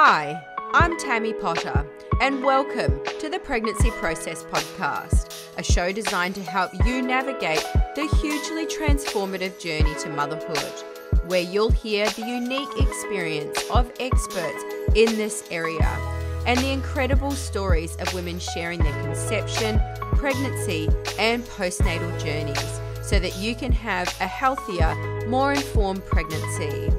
Hi, I'm Tammy Potter, and welcome to the Pregnancy Process Podcast, a show designed to help you navigate the hugely transformative journey to motherhood, where you'll hear the unique experience of experts in this area and the incredible stories of women sharing their conception, pregnancy, and postnatal journeys so that you can have a healthier, more informed pregnancy.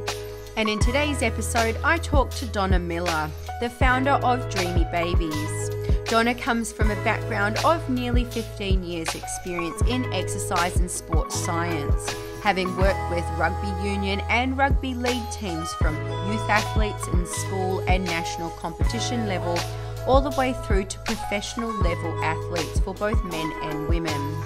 And in today's episode, I talk to Donna Miller, the founder of Dreamy Babies. Donna comes from a background of nearly 15 years experience in exercise and sports science, having worked with rugby union and rugby league teams from youth athletes in school and national competition level, all the way through to professional level athletes for both men and women.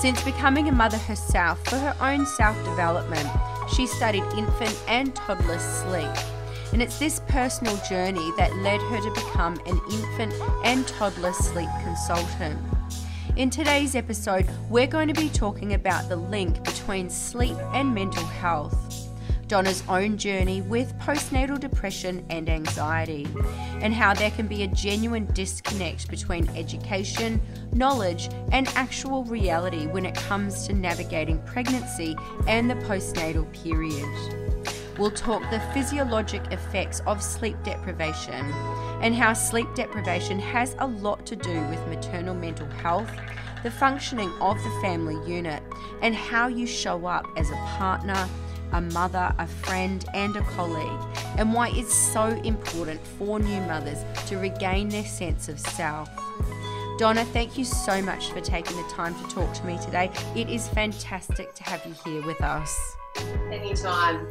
Since becoming a mother herself for her own self-development, she studied infant and toddler sleep. And it's this personal journey that led her to become an infant and toddler sleep consultant. In today's episode, we're going to be talking about the link between sleep and mental health, Donna's own journey with postnatal depression and anxiety, and how there can be a genuine disconnect between education, knowledge, and actual reality when it comes to navigating pregnancy and the postnatal period. We'll talk the physiologic effects of sleep deprivation and how sleep deprivation has a lot to do with maternal mental health, the functioning of the family unit, and how you show up as a partner, a mother, a friend, and a colleague, and why it's so important for new mothers to regain their sense of self. Donna, thank you so much for taking the time to talk to me today. It is fantastic to have you here with us. Anytime.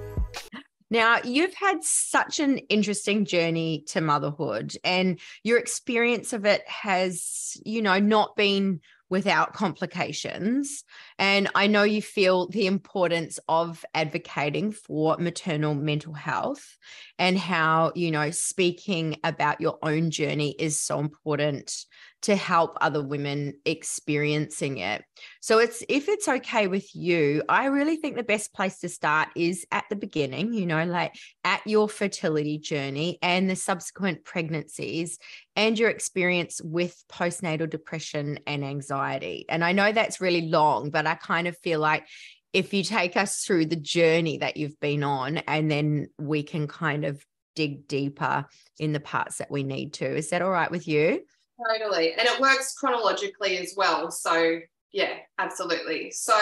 Now, you've had such an interesting journey to motherhood, and your experience of it has, not been without complications. And I know you feel the importance of advocating for maternal mental health and how, speaking about your own journey is so important to help other women experiencing it. So if it's okay with you, I really think the best place to start is at the beginning, like at your fertility journey and the subsequent pregnancies and your experience with postnatal depression and anxiety. And I know that's really long, but I kind of feel like if you take us through the journey that you've been on, and then we can kind of dig deeper in the parts that we need to. Is that all right with you? Totally. And it works chronologically as well. So yeah, absolutely. So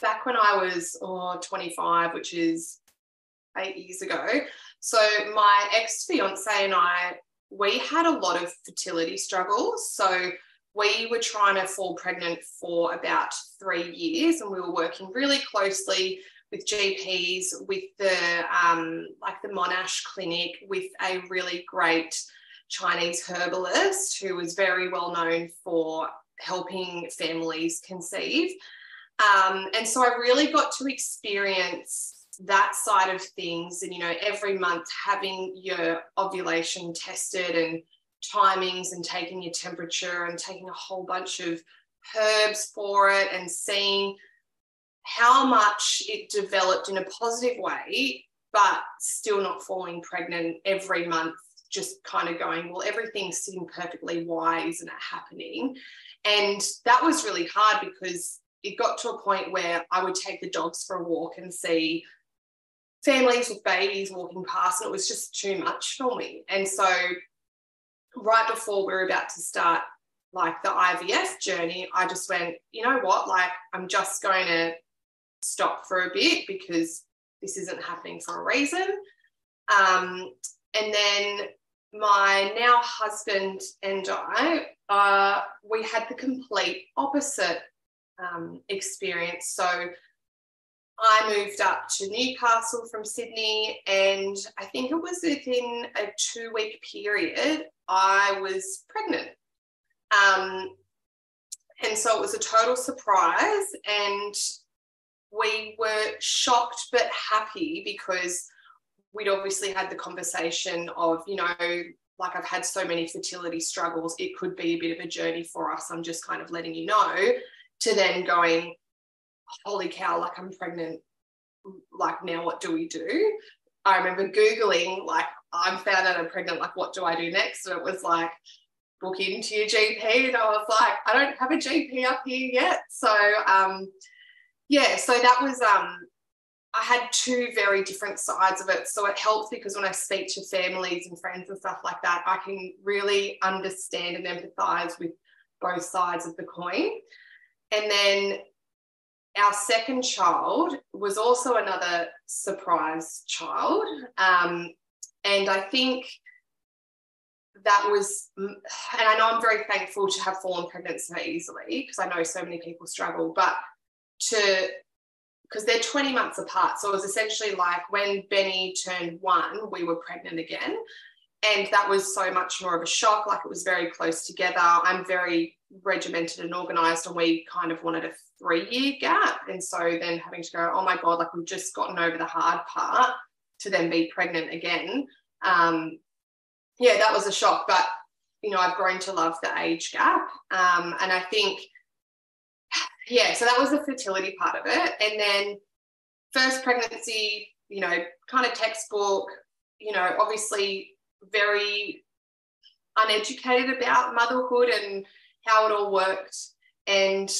back when I was 25, which is 8 years ago, so my ex-fiance and we had a lot of fertility struggles. So we were trying to fall pregnant for about 3 years, and we were working really closely with GPs, with the Monash clinic, with a really great Chinese herbalist who was very well known for helping families conceive. And so I really got to experience that side of things, and, every month having your ovulation tested and timings and taking your temperature and taking a whole bunch of herbs for it and seeing how much it developed in a positive way, but still not falling pregnant every month, just kind of going, well, everything's sitting perfectly. Why isn't it happening? And that was really hard because it got to a point where I would take the dogs for a walk and see families with babies walking past, and it was just too much for me. And so right before we were about to start like the IVF journey, I just went, you know what, like I'm just going to stop for a bit because this isn't happening for a reason. And then my now husband and I, we had the complete opposite experience. So I moved up to Newcastle from Sydney, and I think it was within a 2-week period, I was pregnant. And so it was a total surprise, and we were shocked but happy because we'd obviously had the conversation of, like I've had so many fertility struggles, it could be a bit of a journey for us. I'm just kind of letting you know, to then going, holy cow, like I'm pregnant. Like now what do we do? I remember Googling, like, I'm found out I'm pregnant, like, what do I do next? And it was like, book into your GP. And I was like, I don't have a GP up here yet. So, so that was, I had two very different sides of it. So it helps because when I speak to families and friends and stuff like that, I can really understand and empathise with both sides of the coin. And then our second child was also another surprise child. And I think that was, and I know I'm very thankful to have fallen pregnant so easily because I know so many people struggle, but because they're 20 months apart. So it was essentially like when Benny turned 1, we were pregnant again. And that was so much more of a shock. Like, it was very close together. I'm very regimented and organised, and we kind of wanted a 3-year gap. And so then having to go, oh my God, like, we've just gotten over the hard part to then be pregnant again. That was a shock. But, you know, I've grown to love the age gap. And I think, so that was the fertility part of it. And then first pregnancy, you know, kind of textbook, you know, obviously very uneducated about motherhood and how it all worked. And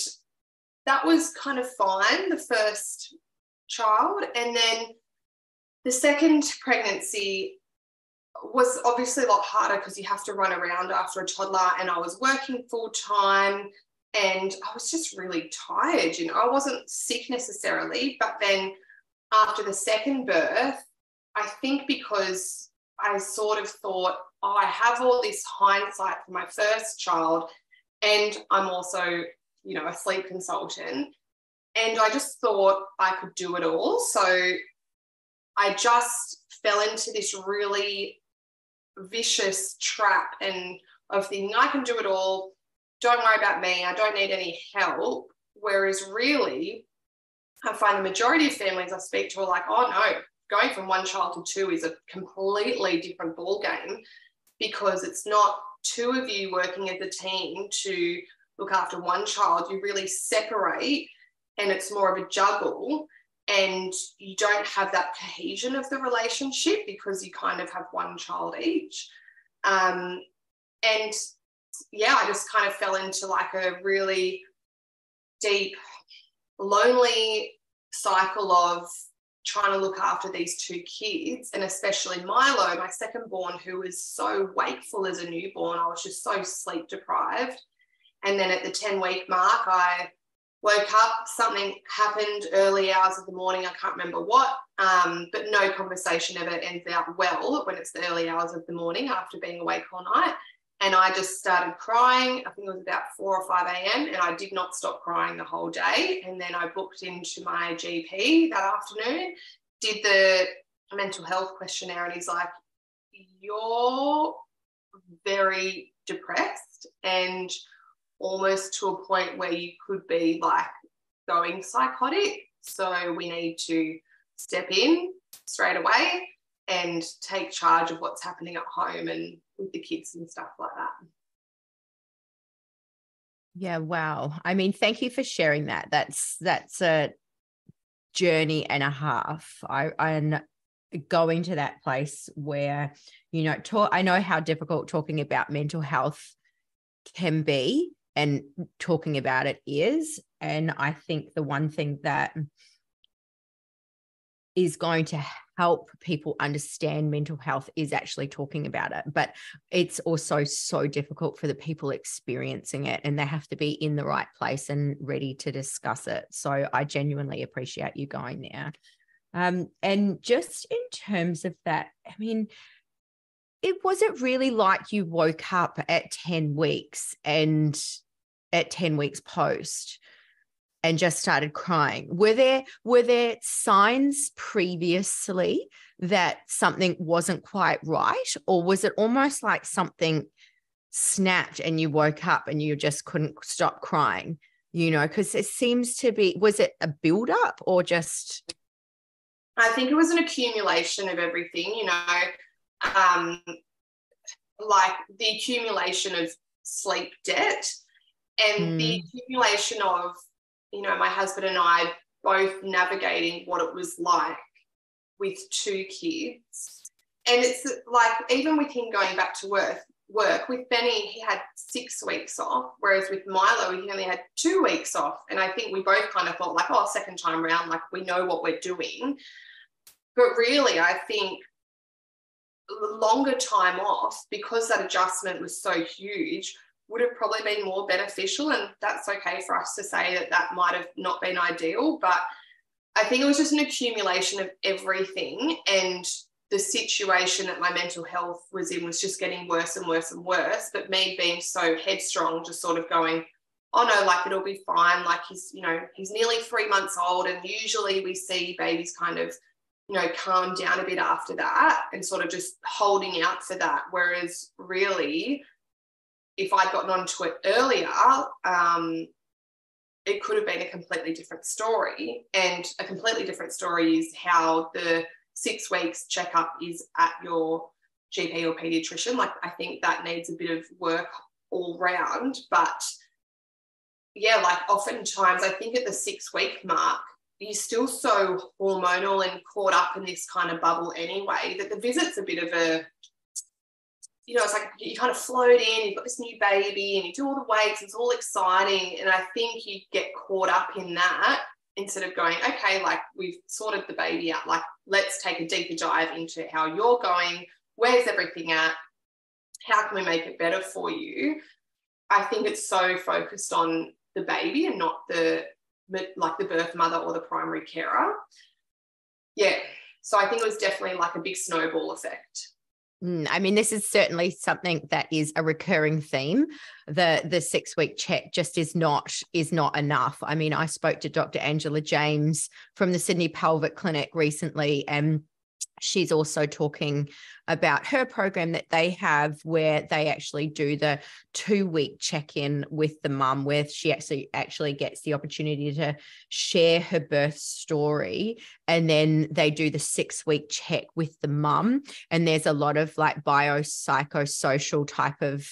that was kind of fine, the first child. And then the second pregnancy was obviously a lot harder because you have to run around after a toddler, and I was working full time and I was just really tired. You know, I wasn't sick necessarily, but then after the second birth, I think because I sort of thought, I have all this hindsight for my first child, and I'm also, you know, a sleep consultant, and I just thought I could do it all. So I just fell into this really vicious trap and of thinking I can do it all. Don't worry about me. I don't need any help. Whereas really, I find the majority of families I speak to are like, oh no, going from 1 child to 2 is a completely different ball game, because it's not 2 of you working as a team to look after 1 child. You really separate, and it's more of a juggle, and you don't have that cohesion of the relationship because you kind of have 1 child each. I just kind of fell into like a really deep, lonely cycle of trying to look after these 2 kids, and especially Milo, my second born, who was so wakeful as a newborn. I was just so sleep deprived. And then at the 10-week mark, I woke up, something happened early hours of the morning, I can't remember what, but no conversation ever ends out well when it's the early hours of the morning after being awake all night. And I just started crying. I think it was about 4 or 5 a.m. and I did not stop crying the whole day. And then I booked into my GP that afternoon, did the mental health questionnaire, and he's like, you're very depressed and almost to a point where you could be like going psychotic. So we need to step in straight away and take charge of what's happening at home and with the kids and stuff like that. Yeah, wow. I mean, thank you for sharing that. That's a journey and a half. I'm going to that place where, you know, I know how difficult talking about mental health can be, and talking about it is. And I think the one thing that is going to help people understand mental health is actually talking about it. But it's also so difficult for the people experiencing it, and they have to be in the right place and ready to discuss it. So I genuinely appreciate you going there. And just in terms of that, I mean, it wasn't really like you woke up at 10 weeks and at 10 weeks post and just started crying. Were there signs previously that something wasn't quite right? Or was it almost like something snapped and you woke up and you just couldn't stop crying? You know, because it seems to be, was it a build-up or just? I think it was an accumulation of everything, you know, like the accumulation of sleep debt and the accumulation of, you know, my husband and I both navigating what it was like with 2 kids. And it's like, even with him going back to work, with Benny, he had 6 weeks off, whereas with Milo, he only had 2 weeks off. And I think we both kind of thought like, oh, second time round, like we know what we're doing. But really, I think the longer time off, because that adjustment was so huge, would have probably been more beneficial. And that's okay for us to say that that might have not been ideal. But I think it was just an accumulation of everything. And the situation that my mental health was in was just getting worse and worse and worse. But me being so headstrong, just sort of going, oh no, like it'll be fine. Like he's nearly 3 months old. And usually we see babies kind of, calm down a bit after that, and sort of just holding out for that. Whereas really, if I'd gotten onto it earlier, it could have been a completely different story. And a completely different story is how the 6 weeks checkup is at your GP or pediatrician. Like, I think that needs a bit of work all round. But yeah, like oftentimes I think at the 6 week mark, you're still so hormonal and caught up in this kind of bubble anyway, that the visit's a bit of a, it's like you kind of float in, you've got this new baby and you do all the weights, it's all exciting. And I think you get caught up in that instead of going, okay, like we've sorted the baby out, like let's take a deeper dive into how you're going, where's everything at, how can we make it better for you? I think it's so focused on the baby and not the birth mother or the primary carer. Yeah. So I think it was definitely like a big snowball effect. I mean, this is certainly something that is a recurring theme. The 6 week check just is not enough. I mean, I spoke to Dr. Angela James from the Sydney Pelvic Clinic recently, and she's also talking about her program that they have, where they actually do the 2 week check-in with the mum, where she actually gets the opportunity to share her birth story. And then they do the 6 week check with the mum. And there's a lot of like biopsychosocial type of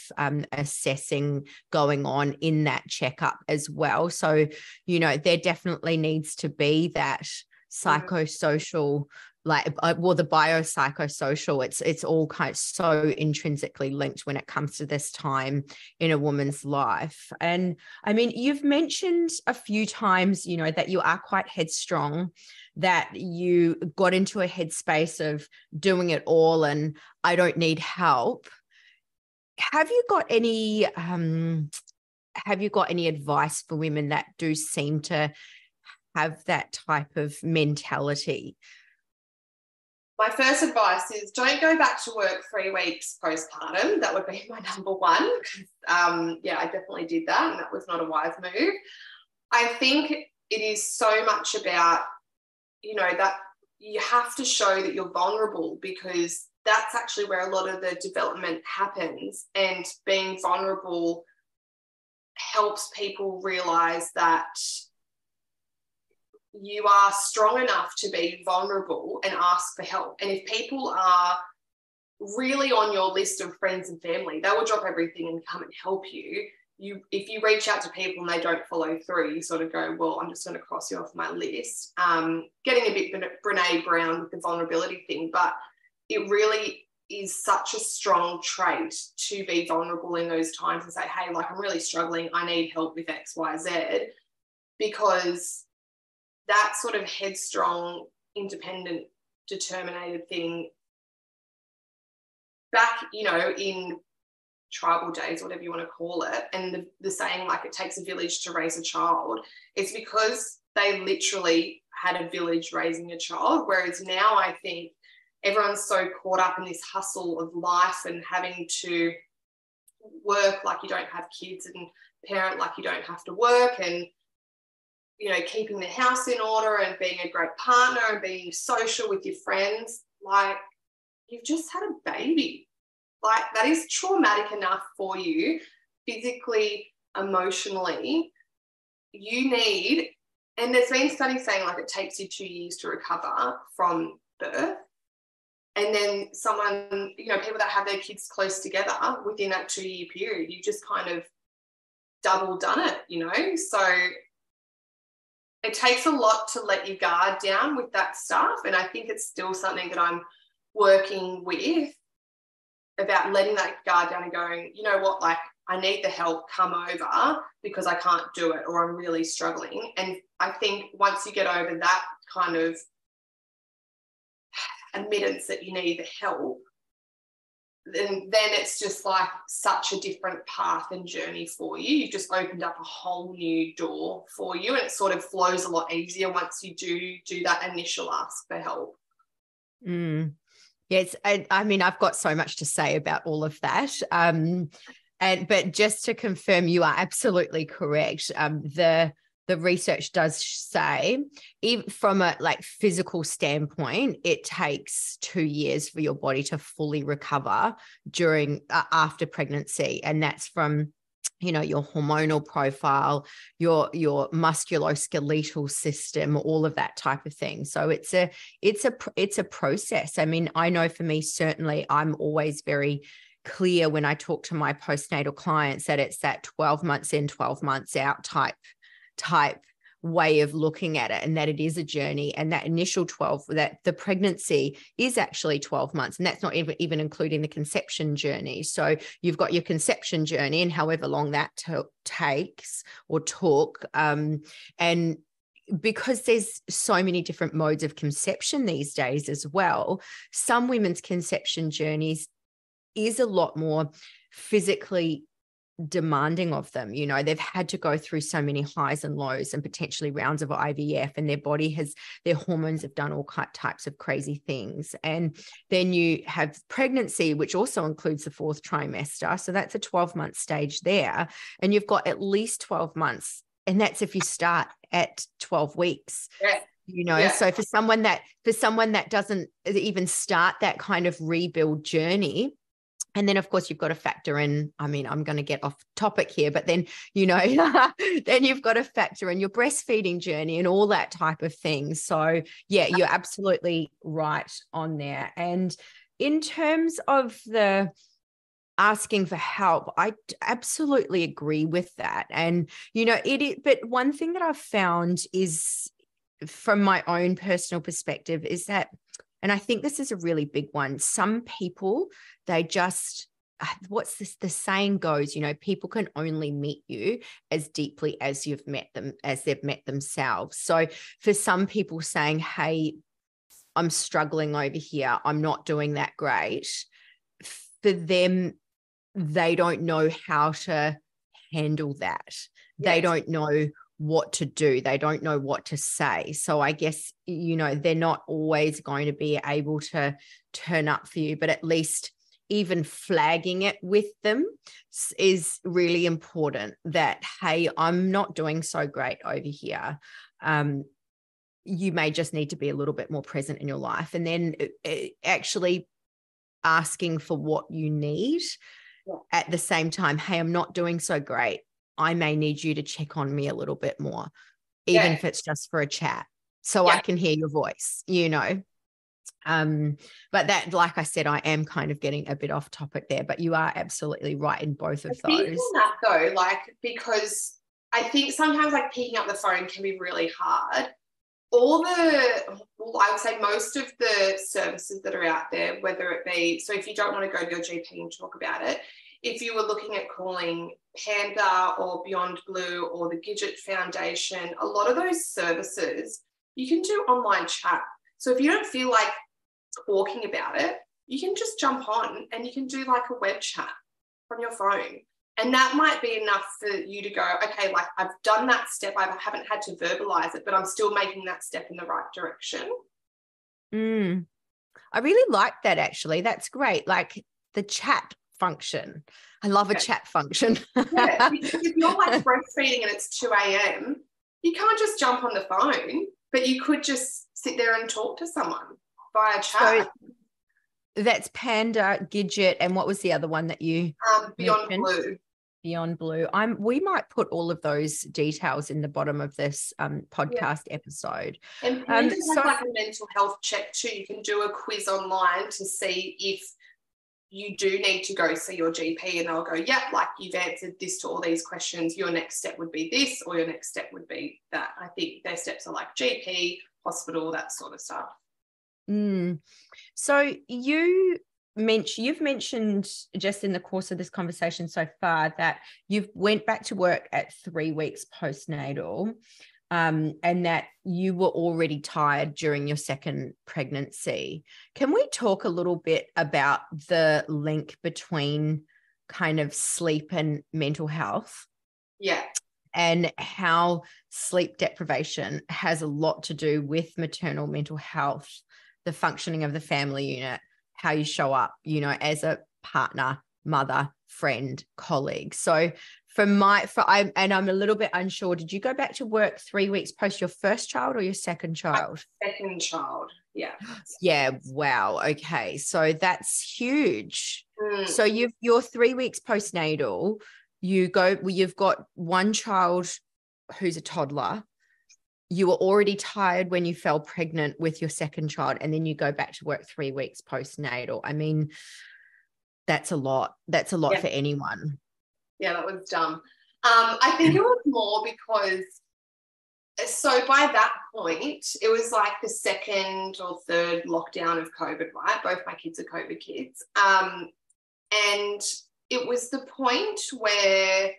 assessing going on in that checkup as well. So, there definitely needs to be that psychosocial, the biopsychosocial, it's all kind of so intrinsically linked when it comes to this time in a woman's life. And I mean, you've mentioned a few times, that you are quite headstrong, that you got into a headspace of doing it all and I don't need help. Have you got any advice for women that do seem to have that type of mentality? My first advice is don't go back to work 3 weeks postpartum. That would be my number one. I definitely did that, and that was not a wise move. I think it is so much about, that you have to show that you're vulnerable, because that's actually where a lot of the development happens. And being vulnerable helps people realise that you are strong enough to be vulnerable and ask for help. And if people are really on your list of friends and family, they will drop everything and come and help you. If you reach out to people and they don't follow through, you sort of go, well, I'm just going to cross you off my list. Getting a bit Brene Brown with the vulnerability thing, but it really is such a strong trait to be vulnerable in those times and say, hey, like I'm really struggling, I need help with X, Y, Z, because that sort of headstrong, independent, determined thing back, in tribal days, whatever you want to call it, and the saying like it takes a village to raise a child, it's because they literally had a village raising a child. Whereas now I think everyone's so caught up in this hustle of life and having to work like you don't have kids and parent like you don't have to work, and keeping the house in order and being a great partner and being social with your friends. Like, you've just had a baby. Like, that is traumatic enough for you physically, emotionally. You need, and there's been studies saying like it takes you 2 years to recover from birth. And then people that have their kids close together within that 2 year period, you just kind of double done it, So it takes a lot to let your guard down with that stuff. And I think it's still something that I'm working with, about letting that guard down and going, you know what, like, I need the help, come over, because I can't do it, or I'm really struggling. And I think once you get over that kind of admittance that you need the help, then it's just like such a different path and journey for you. You've just opened up a whole new door for you, and it sort of flows a lot easier once you do that initial ask for help. Yes, I mean, I've got so much to say about all of that. But just to confirm, you are absolutely correct. The research does say, even from a like physical standpoint, it takes 2 years for your body to fully recover after pregnancy, and that's from, you know, your hormonal profile, your musculoskeletal system, all of that type of thing. So it's a process. I mean, I know for me, certainly, I'm always very clear when I talk to my postnatal clients that it's that 12 months in, 12 months out type way of looking at it, and that it is a journey, and that initial 12, that the pregnancy is actually 12 months, and that's not even including the conception journey. So you've got your conception journey and however long that takes or took, and because there's so many different modes of conception these days as well, some women's conception journeys is a lot more physically demanding of them. You know, they've had to go through so many highs and lows and potentially rounds of IVF, and their hormones have done all types of crazy things. And then you have pregnancy, which also includes the 4th trimester. So that's a 12-month stage there. And you've got at least 12 months. And that's if you start at 12 weeks. Yeah. You know, yeah. So for someone that doesn't even start that kind of rebuild journey, and then, of course, you've got to factor in, I mean, I'm going to get off topic here, but then, you know, then you've got to factor in your breastfeeding journey and all that type of thing. So, yeah, you're absolutely right on there. And in terms of the asking for help, I absolutely agree with that. And, you know, but one thing that I've found is, from my own personal perspective, is that, and I think this is a really big one, some people, they just, what's this, the saying goes, you know, people can only meet you as deeply as you've met them, as they've met themselves. So for some people saying, hey, I'm struggling over here, I'm not doing that great, for them, they don't know how to handle that. Yes. They don't know what to do. They don't know what to say. So I guess, you know, they're not always going to be able to turn up for you, but at least even flagging it with them is really important, that, hey, I'm not doing so great over here. You may just need to be a little bit more present in your life, and then actually asking for what you need. Yeah. At the same time, hey, I'm not doing so great. I may need you to check on me a little bit more, even if it's just for a chat, so I can hear your voice, you know. But that, like I said, I am kind of getting a bit off topic there, but you are absolutely right in both of those. On that though, like, because I think sometimes like picking up the phone can be really hard. I would say most of the services that are out there, whether it be, so if you don't want to go to your GP and talk about it, if you were looking at calling Panda or Beyond Blue or the Gidget Foundation, a lot of those services, you can do online chat. So if you don't feel like talking about it, you can just jump on and you can do like a web chat from your phone. And that might be enough for you to go, okay, like, I've done that step. I haven't had to verbalize it, but I'm still making that step in the right direction. I really like that, actually. That's great. Like the chat function. I love a chat function. Yeah, because if you're like breastfeeding and it's 2 a.m, you can't just jump on the phone, but you could just sit there and talk to someone via chat. So that's Panda, Gidget, and what was the other one that you Beyond mentioned? Blue. Beyond Blue. We might put all of those details in the bottom of this podcast episode. And Panda has like a mental health check too. You can do a quiz online to see if you do need to go see your GP, and they'll go, yep, like you've answered this to all these questions. Your next step would be this, or your next step would be that. I think their steps are like GP, hospital, that sort of stuff. So you've mentioned just in the course of this conversation so far that you've went back to work at 3 weeks postnatal, and that you were already tired during your second pregnancy. Can we talk a little bit about the link between kind of sleep and mental health? Yeah. And how sleep deprivation has a lot to do with maternal mental health, the functioning of the family unit, how you show up, as a partner, mother, friend, colleague. So I'm a little bit unsure. Did you go back to work 3 weeks post your first child or your second child? Second child. Yeah. Yeah. Wow. Okay. So that's huge. So you're 3 weeks postnatal. You've got one child who's a toddler. You were already tired when you fell pregnant with your second child, and then you go back to work 3 weeks postnatal. I mean, that's a lot. That's a lot for anyone. Yeah, that was dumb. I think it was more because, so by that point, it was like the second or third lockdown of COVID, right? Both my kids are COVID kids. And it was the point where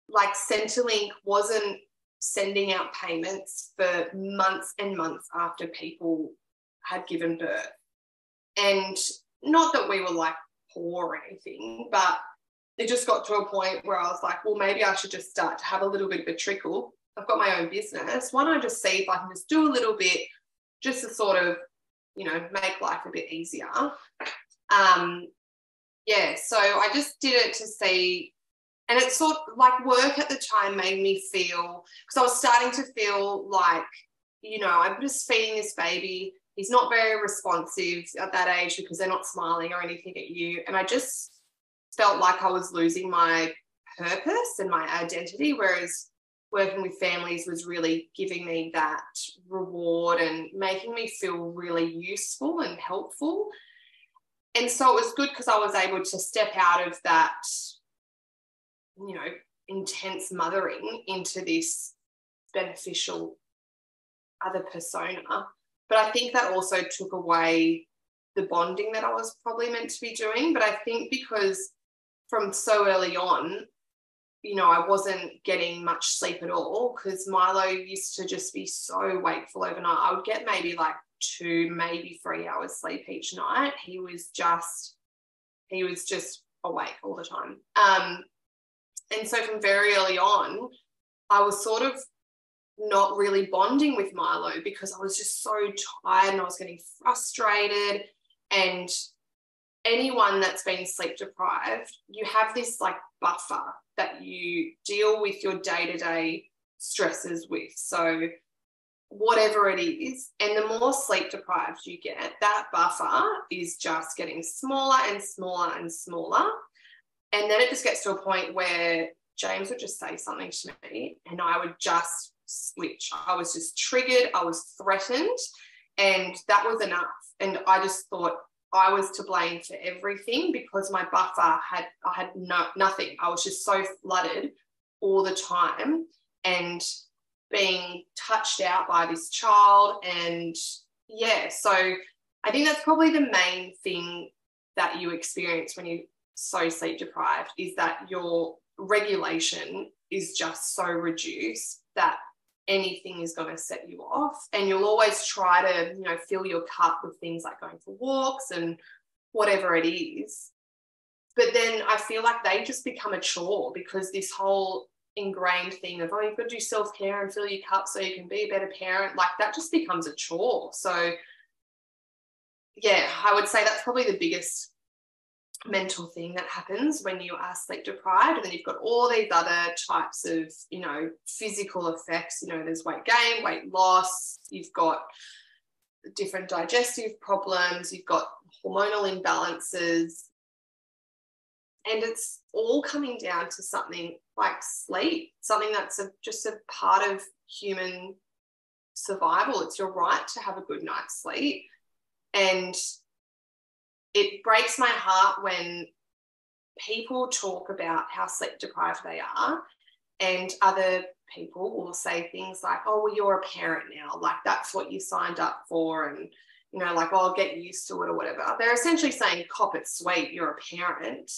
like Centrelink wasn't sending out payments for months and months after people had given birth. And not that we were like poor or anything, but it just got to a point where I was like, well, maybe I should just start to have a little bit of a trickle. I've got my own business. Why don't I just see if I can just do a little bit just to sort of, make life a bit easier. So I just did it to see. And it's sort of like work at the time made me feel, because I was starting to feel like, I'm just feeding this baby. He's not very responsive at that age because they're not smiling or anything at you. And I just felt like I was losing my purpose and my identity, whereas working with families was really giving me that reward and making me feel really useful and helpful. And so it was good because I was able to step out of that, intense mothering into this beneficial other persona. But I think that also took away the bonding that I was probably meant to be doing. But I think because from so early on, I wasn't getting much sleep at all, because Milo used to just be so wakeful overnight. I would get maybe like 2, maybe 3 hours sleep each night. He was just awake all the time. And so from very early on, I was sort of not really bonding with Milo because I was just so tired and I was getting frustrated. And anyone that's been sleep deprived, you have this like buffer that you deal with your day-to-day stresses with. So whatever it is, and the more sleep deprived you get, that buffer is just getting smaller and smaller and smaller. And then it just gets to a point where James would just say something to me and I would just switch. I was just triggered. I was threatened, and that was enough. And I just thought I was to blame for everything because my buffer I had nothing. I was just so flooded all the time and being touched out by this child. And so I think that's probably the main thing that you experience when you so sleep deprived, is that your regulation is just so reduced that anything is going to set you off. And you'll always try to, fill your cup with things like going for walks and whatever it is. But then I feel like they just become a chore, because this whole ingrained thing of, you've got to do self-care and fill your cup so you can be a better parent, like that just becomes a chore. So I would say that's probably the biggest mental thing that happens when you are sleep deprived. And then you've got all these other types of, physical effects. There's weight gain, weight loss, you've got different digestive problems, you've got hormonal imbalances, and it's all coming down to something like sleep, something that's just a part of human survival. It's your right to have a good night's sleep. And it breaks my heart when people talk about how sleep deprived they are, and other people will say things like, oh, well, you're a parent now, like that's what you signed up for, and you know, like, oh, I'll get used to it or whatever. They're essentially saying, cop it sweet, you're a parent.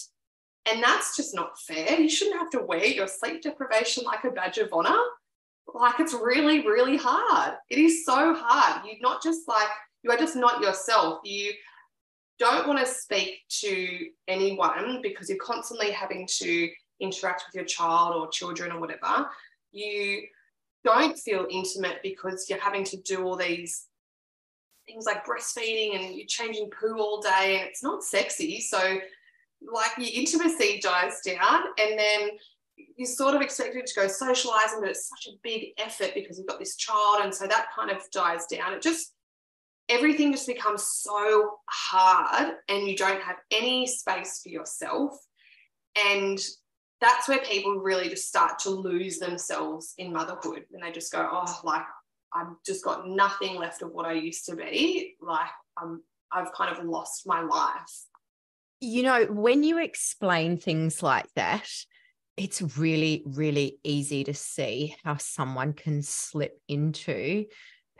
And that's just not fair. You shouldn't have to wear your sleep deprivation like a badge of honor. Like, it's really, really hard. It is so hard. You're not just like, you are just not yourself. You don't want to speak to anyone because you're constantly having to interact with your child or children or whatever. You don't feel intimate because you're having to do all these things like breastfeeding and you're changing poo all day, and it's not sexy. So like your intimacy dies down, and then you're sort of expected to go socializing, but it's such a big effort because you've got this child, and so that kind of dies down. It just, everything just becomes so hard, and you don't have any space for yourself. And that's where people really just start to lose themselves in motherhood, and they just go, oh, like, I've just got nothing left of what I used to be. Like, I've kind of lost my life. You know, when you explain things like that, it's really, really easy to see how someone can slip into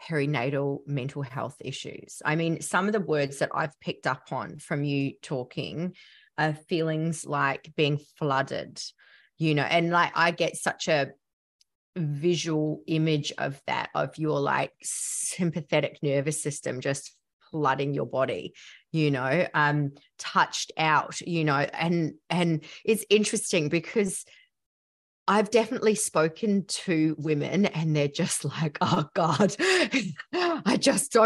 perinatal mental health issues. I mean, some of the words that I've picked up on from you talking are feelings like being flooded, you know, and like I get such a visual image of that, of your like sympathetic nervous system just flooding your body, you know, touched out, you know, and it's interesting because I've definitely spoken to women and they're just like, oh God, I just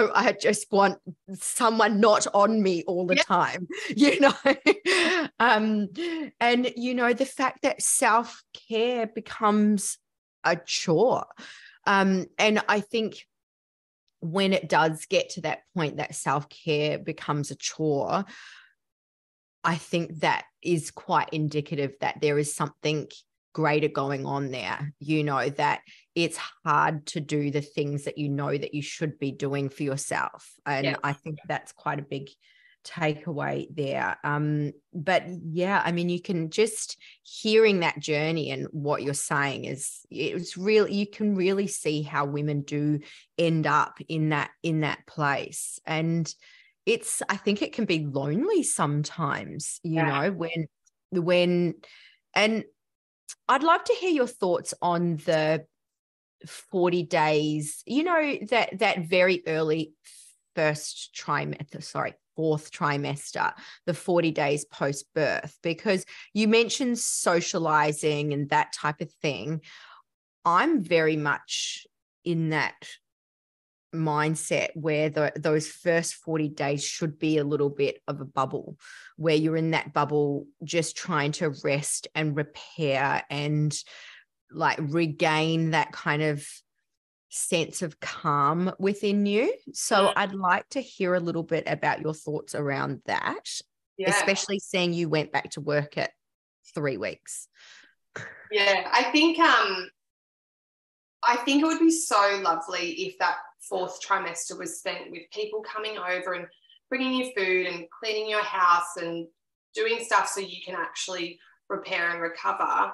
want someone not on me all the time, you know? And, you know, the fact that self-care becomes a chore. And I think when it does get to that point that self-care becomes a chore, I think that is quite indicative that there is something greater going on there, you know, that it's hard to do the things that you know that you should be doing for yourself. And I think that's quite a big takeaway there. But yeah, I mean, you can just hearing that journey and what you're saying is, it's really, you can really see how women do end up in that place. And it's, I think it can be lonely sometimes, you know, when, and I'd love to hear your thoughts on the 40 days, you know, that very early fourth trimester, the 40 days post-birth, because you mentioned socializing and that type of thing. I'm very much in that mindset where those first 40 days should be a little bit of a bubble, where you're in that bubble just trying to rest and repair and like regain that kind of sense of calm within you. So I'd like to hear a little bit about your thoughts around that, especially seeing you went back to work at 3 weeks. Yeah, I think it would be so lovely if that fourth trimester was spent with people coming over and bringing you food and cleaning your house and doing stuff so you can actually repair and recover.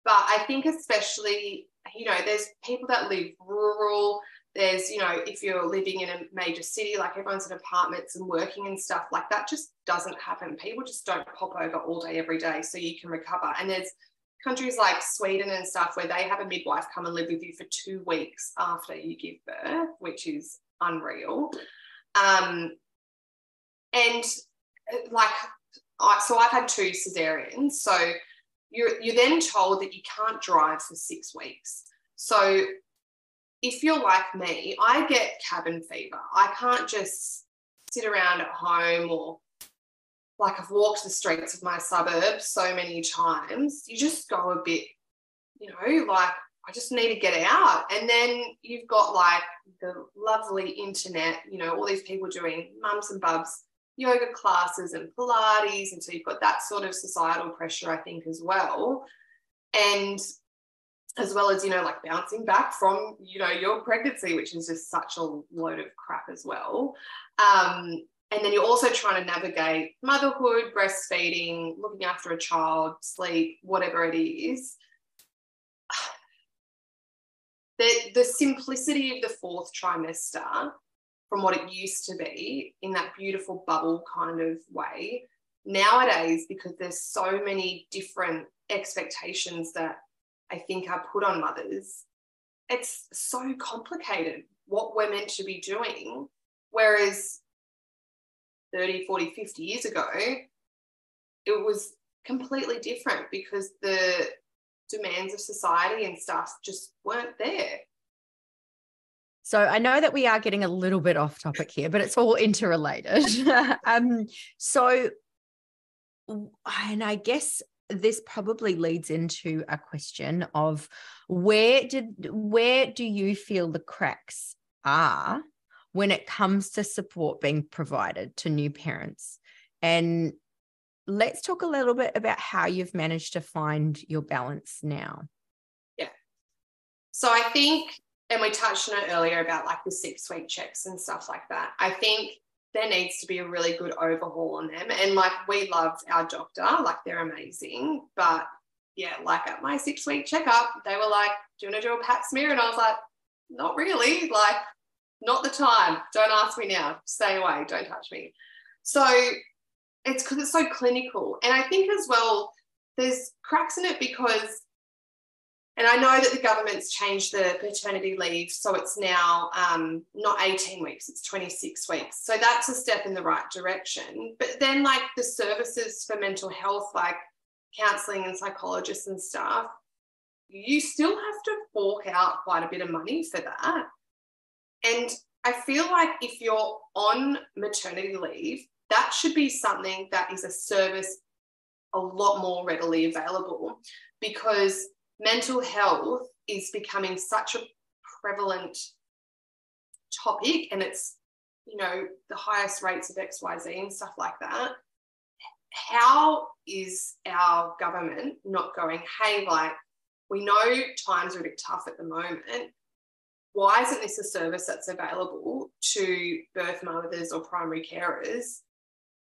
But I think especially, you know, there's people that live rural. There's, you know, if you're living in a major city, like everyone's in apartments and working and stuff, like that just doesn't happen. People just don't pop over all day, every day so you can recover. And there's countries like Sweden and stuff where they have a midwife come and live with you for 2 weeks after you give birth, which is unreal. And like, so I've had 2 cesareans. So you're then told that you can't drive for 6 weeks. So if you're like me, I get cabin fever. I can't just sit around at home, or like I've walked the streets of my suburbs so many times. You just go a bit, you know, like I just need to get out. And then you've got like the lovely internet, you know, all these people doing mums and bubs yoga classes and Pilates. And so you've got that sort of societal pressure, I think, as well. And as well as, you know, like bouncing back from, you know, your pregnancy, which is just such a load of crap as well. And then you're also trying to navigate motherhood, breastfeeding, looking after a child, sleep, whatever it is. The simplicity of the fourth trimester from what it used to be in that beautiful bubble kind of way, nowadays, because there's so many different expectations that I think are put on mothers, it's so complicated what we're meant to be doing. Whereas 30, 40, 50 years ago, it was completely different because the demands of society and stuff just weren't there. So I know that we are getting a little bit off topic here, but it's all interrelated. And I guess this probably leads into a question of where do you feel the cracks are when it comes to support being provided to new parents? And let's talk a little bit about how you've managed to find your balance now. Yeah. So I think, and we touched on it earlier about like the 6-week checks and stuff like that. I think there needs to be a really good overhaul on them. And like, we loved our doctor, like they're amazing. But yeah, like at my 6-week checkup, they were like, do you want to do a pap smear? And I was like, not really, like not the time. Don't ask me now. Stay away. Don't touch me. So it's because it's so clinical. And I think as well, there's cracks in it because, and I know that the government's changed the paternity leave, so it's now not 18 weeks, it's 26 weeks. So that's a step in the right direction. But then like the services for mental health, like counselling and psychologists and stuff, you still have to fork out quite a bit of money for that. And I feel like if you're on maternity leave, that should be something that is a service a lot more readily available, because mental health is becoming such a prevalent topic, and it's, you know, the highest rates of XYZ and stuff like that. How is our government not going, hey, like, we know times are a bit tough at the moment. Why isn't this a service that's available to birth mothers or primary carers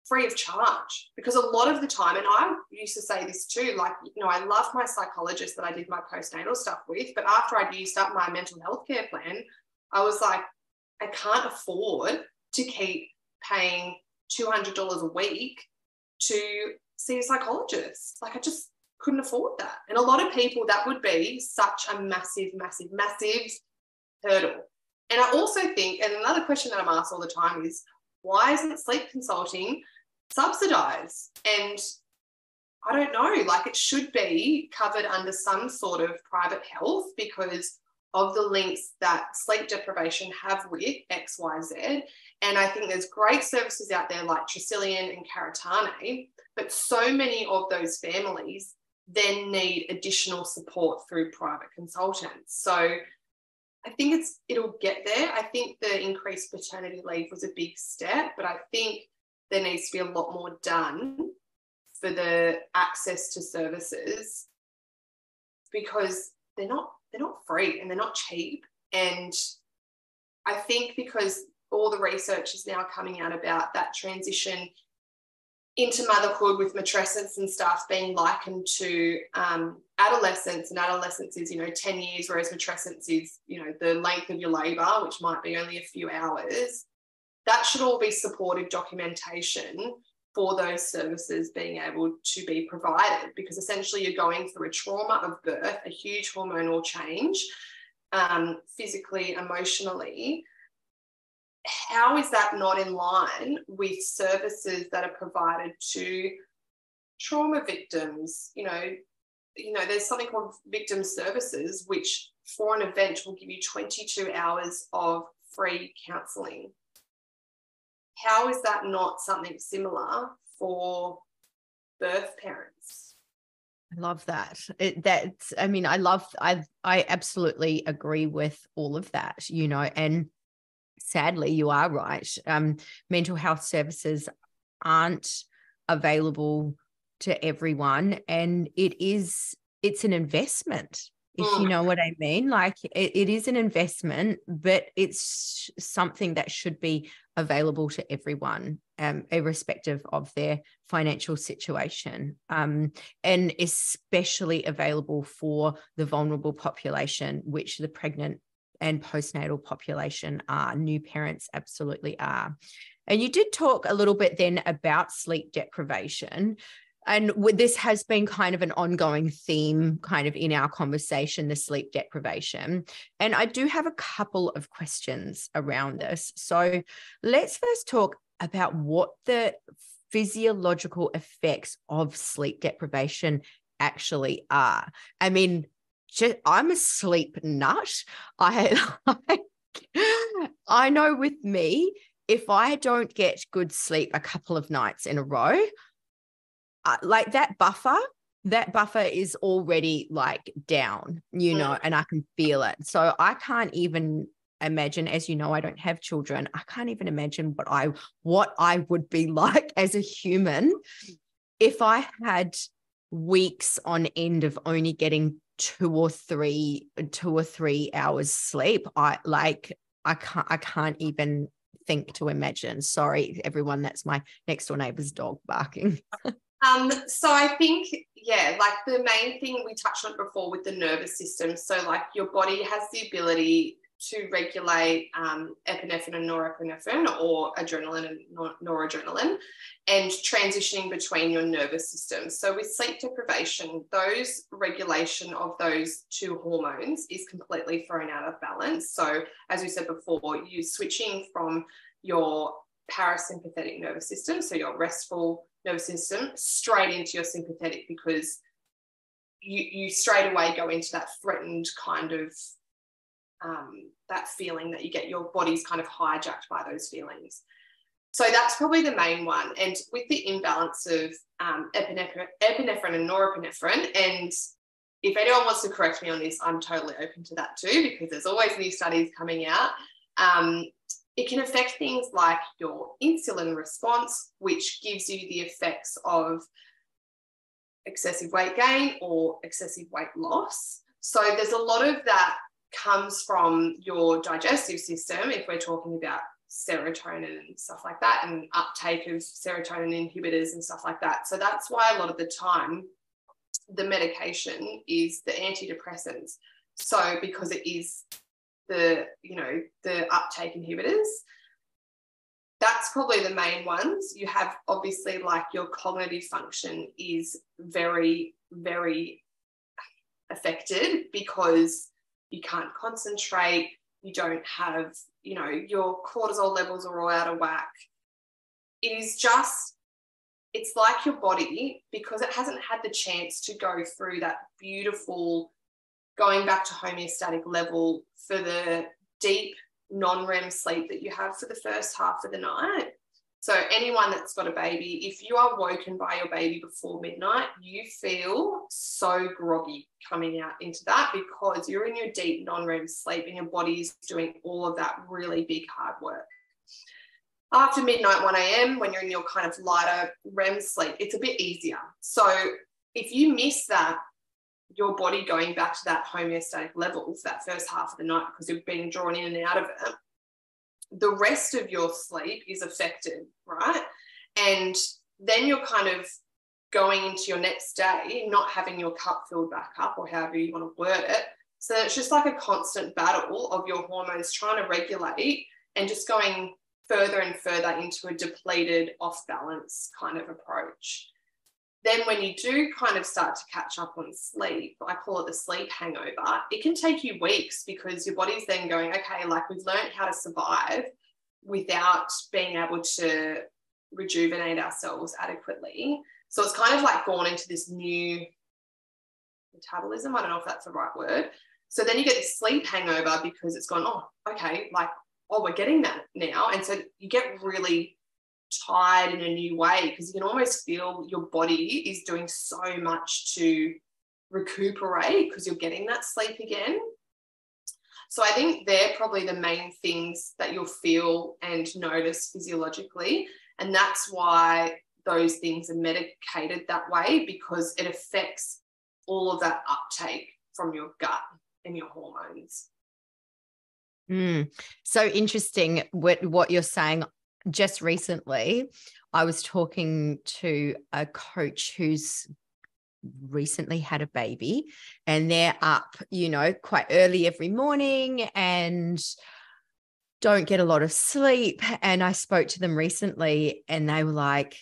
free of charge? Because a lot of the time, and I used to say this too, like, you know, I love my psychologist that I did my postnatal stuff with, but after I'd used up my mental health care plan, I was like, I can't afford to keep paying $200 a week to see a psychologist. Like, I just couldn't afford that. And a lot of people, that would be such a massive, massive, massive hurdle. And I also think, and another question that I'm asked all the time is, why isn't sleep consulting subsidized? And I don't know, like, it should be covered under some sort of private health because of the links that sleep deprivation have with XYZ. And I think there's great services out there like Tresillian and Caratane, but so many of those families then need additional support through private consultants. So I think it'll get there. I think the increased paternity leave was a big step, but I think there needs to be a lot more done for the access to services, because they're not free and they're not cheap. And I think because all the research is now coming out about that transition into motherhood with matrescence and stuff being likened to adolescence, and adolescence is, 10 years, whereas matrescence is, the length of your labour, which might be only a few hours. That should all be supportive documentation for those services being able to be provided, because essentially you're going through a trauma of birth, a huge hormonal change, physically, emotionally. How is that not in line with services that are provided to trauma victims? There's something called victim services, which for an event will give you 22 hours of free counselling. How is that not something similar for birth parents? I love that. I absolutely agree with all of that, and sadly, you are right. Mental health services aren't available to everyone, and it's an investment, if you know what I mean. Like, it is an investment, but it's something that should be available to everyone, irrespective of their financial situation, and especially available for the vulnerable population, which the pregnant and postnatal population are. New parents absolutely are. And you did talk a little bit then about sleep deprivation. And this has been kind of an ongoing theme kind of in our conversation, the sleep deprivation. And I do have a couple of questions around this. So let's first talk about what the physiological effects of sleep deprivation actually are. I mean, I'm a sleep nut. I know with me, if I don't get good sleep a couple of nights in a row, like that buffer is already like down, and I can feel it. So I can't even imagine, as you know, I don't have children. I can't even imagine what I would be like as a human if I had weeks on end of only getting 2 or 3 hours sleep. I can't even think to imagine. Sorry, everyone, that's my next door neighbor's dog barking. So I think, like the main thing we touched on before with the nervous system. So like your body has the ability to regulate epinephrine and norepinephrine, or adrenaline and noradrenaline, and transitioning between your nervous systems. So with sleep deprivation, those regulation of those two hormones is completely thrown out of balance. So as we said before, you're switching from your parasympathetic nervous system, so your restful nervous system, straight into your sympathetic, because you straight away go into that threatened kind of that feeling that you get. Your body's kind of hijacked by those feelings. So that's probably the main one. And with the imbalance of epinephrine and norepinephrine, and if anyone wants to correct me on this, I'm totally open to that too, because there's always new studies coming out. It can affect things like your insulin response, which gives you the effects of excessive weight gain or excessive weight loss. So there's a lot of that comes from your digestive system, if we're talking about serotonin and stuff like that, and uptake of serotonin inhibitors and stuff like that. So that's why a lot of the time the medication is the antidepressants. So because it is the uptake inhibitors, that's probably the main ones. You have obviously like your cognitive function is very, very affected, because you can't concentrate, you don't have, your cortisol levels are all out of whack. It's like your body, because it hasn't had the chance to go through that beautiful going back to homeostatic level for the deep non-REM sleep that you have for the first half of the night. So anyone that's got a baby, if you are woken by your baby before midnight, you feel so groggy coming out into that, because you're in your deep non-REM sleep and your body is doing all of that really big hard work. After midnight, 1 a.m, when you're in your kind of lighter REM sleep, it's a bit easier. So if you miss that, your body going back to that homeostatic level for that first half of the night, because you're being drawn in and out of it, the rest of your sleep is affected, right? And then you're kind of going into your next day not having your cup filled back up, or however you want to word it. So it's just like a constant battle of your hormones trying to regulate and just going further and further into a depleted, off-balance kind of approach. Then when you do kind of start to catch up on sleep, I call it the sleep hangover, it can take you weeks, because your body's then going, okay, like we've learned how to survive without being able to rejuvenate ourselves adequately. So it's kind of like gone into this new metabolism. I don't know if that's the right word. So then you get this sleep hangover, because it's gone, oh, okay, like, oh, we're getting that now. And so you get really tired in a new way, because you can almost feel your body is doing so much to recuperate, because you're getting that sleep again. So I think they're probably the main things that you'll feel and notice physiologically. And that's why those things are medicated that way, because it affects all of that uptake from your gut and your hormones. So interesting what you're saying. just recently, I was talking to a coach who's recently had a baby, and they're up, quite early every morning and don't get a lot of sleep. And I spoke to them recently and they were like,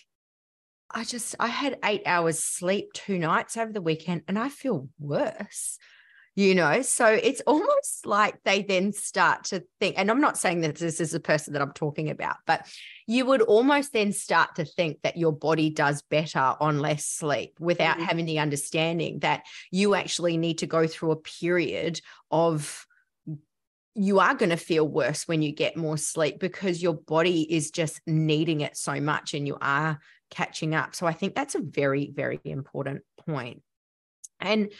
I had 8 hours sleep 2 nights over the weekend and I feel worse. So it's almost like they then start to think, and I'm not saying that this is the person that I'm talking about, but you would almost then start to think that your body does better on less sleep without having the understanding that you actually need to go through a period of, you are going to feel worse when you get more sleep because your body is just needing it so much and you are catching up. So I think that's a very, very important point. And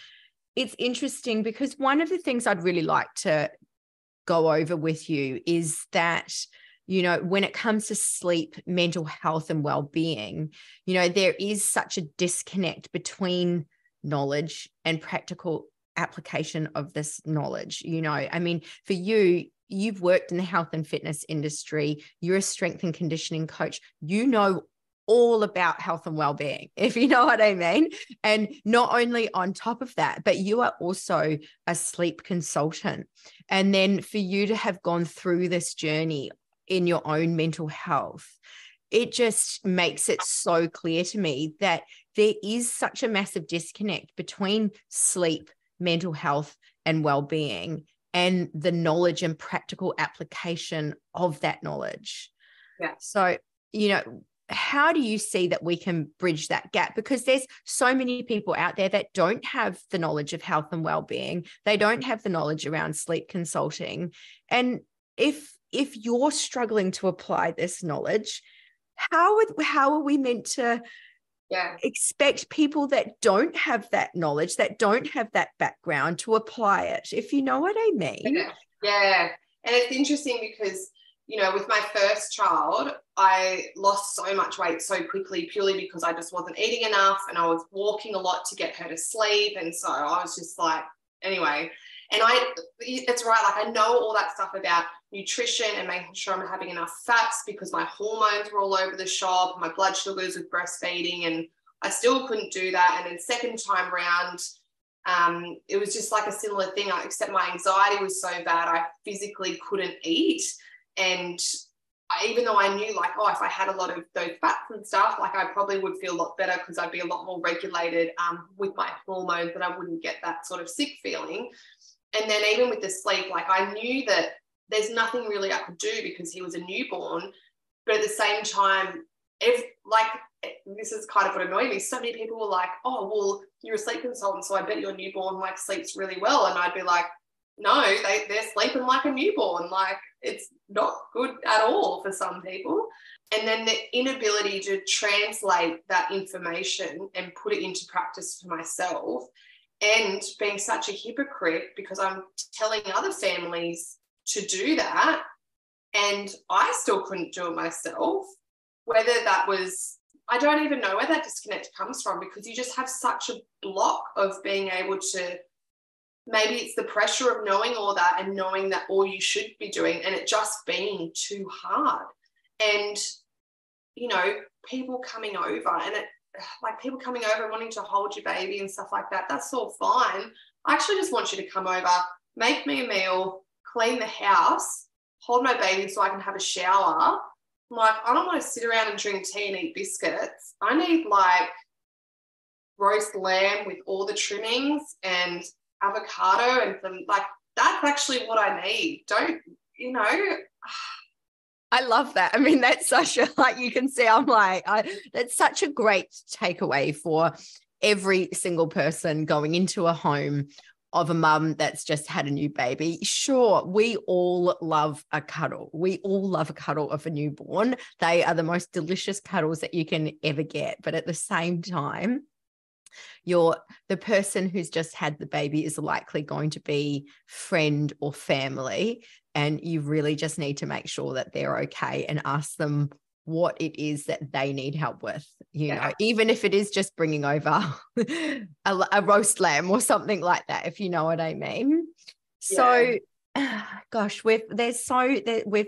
it's interesting because one of the things I'd really like to go over with you is that, when it comes to sleep, mental health and well-being, there is such a disconnect between knowledge and practical application of this knowledge. I mean, for you, you've worked in the health and fitness industry, you're a strength and conditioning coach, all about health and well-being, if you know what I mean. And not only on top of that, but you are also a sleep consultant. And then for you to have gone through this journey in your own mental health, it just makes it so clear to me that there is such a massive disconnect between sleep, mental health, and well-being, and the knowledge and practical application of that knowledge. Yeah. So, how do you see that we can bridge that gap? Because there's so many people out there that don't have the knowledge of health and well-being. They don't have the knowledge around sleep consulting. And if you're struggling to apply this knowledge, how are we meant to expect people that don't have that knowledge, that don't have that background, to apply it, if you know what I mean? Yeah. And it's interesting because, with my first child, I lost so much weight so quickly purely because I just wasn't eating enough and I was walking a lot to get her to sleep. And so I was just like, anyway, and it's right. Like I know all that stuff about nutrition and making sure I'm having enough fats because my hormones were all over the shop, my blood sugars with breastfeeding, and I still couldn't do that. And then second time round, it was just like a similar thing, except my anxiety was so bad, I physically couldn't eat. And even though I knew if I had a lot of those fats and stuff, I probably would feel a lot better because I'd be a lot more regulated with my hormones, and I wouldn't get that sort of sick feeling. And then even with the sleep, I knew that there's nothing really I could do because he was a newborn. But at the same time, this is kind of what annoyed me. So many people were like, oh, well, you're a sleep consultant, so I bet your newborn sleeps really well. And I'd be like, no, they're sleeping like a newborn. It's not good at all for some people. And then the inability to translate that information and put it into practice for myself, and being such a hypocrite because I'm telling other families to do that and I still couldn't do it myself. Whether that was, I don't even know where that disconnect comes from, because you just have such a block of being able to, maybe it's the pressure of knowing all that and knowing that all you should be doing and it just being too hard. And, people coming over and people coming over and wanting to hold your baby and stuff like that, that's all fine. I actually just want you to come over, make me a meal, clean the house, hold my baby so I can have a shower. I don't want to sit around and drink tea and eat biscuits. I need roast lamb with all the trimmings and avocado and some, that's actually what I need. I love that. I mean, that's such a, you can see, that's such a great takeaway for every single person going into a home of a mum that's just had a new baby. Sure, we all love a cuddle. We all love a cuddle of a newborn. They are the most delicious cuddles that you can ever get. But at the same time, the person who's just had the baby is likely going to be friend or family, and you really just need to make sure that they're okay and ask them what it is that they need help with, even if it is just bringing over a roast lamb or something like that, if you know what I mean. So Gosh, we've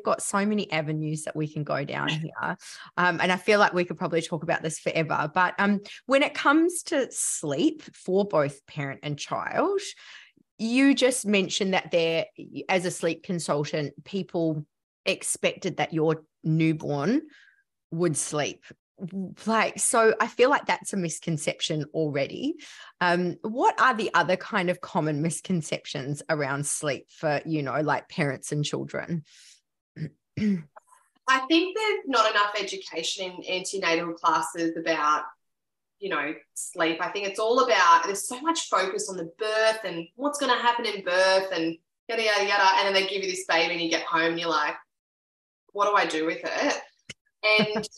got so many avenues that we can go down here. And I feel like we could probably talk about this forever. But when it comes to sleep for both parent and child, you just mentioned that there, as a sleep consultant, people expected that your newborn would sleep. Like, so I feel like that's a misconception already. What are the other kind of common misconceptions around sleep for, like parents and children? I think there's not enough education in antenatal classes about, sleep. I think it's all about, there's so much focus on the birth and what's going to happen in birth and yada, yada, yada. And then they give you this baby and you get home and you're like, what do I do with it? And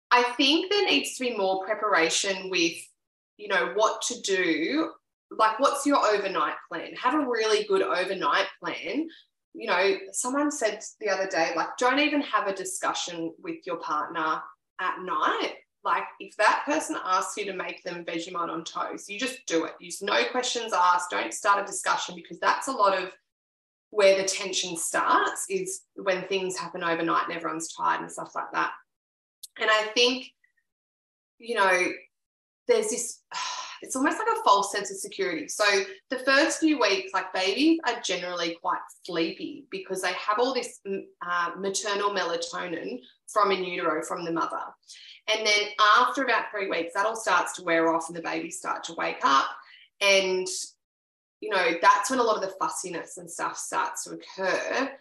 I think there needs to be more preparation with, what to do. Like, what's your overnight plan? Have a really good overnight plan. Someone said the other day, like, don't even have a discussion with your partner at night. Like, if that person asks you to make them Vegemite on toast, you just do it. Use no questions asked. Don't start a discussion, because that's a lot of where the tension starts, is when things happen overnight and everyone's tired and stuff like that. And I think, there's this, it's almost like a false sense of security. So the first few weeks, like, babies are generally quite sleepy because they have all this maternal melatonin from in utero, from the mother. And then after about 3 weeks, that all starts to wear off and the babies start to wake up. And, that's when a lot of the fussiness and stuff starts to occur.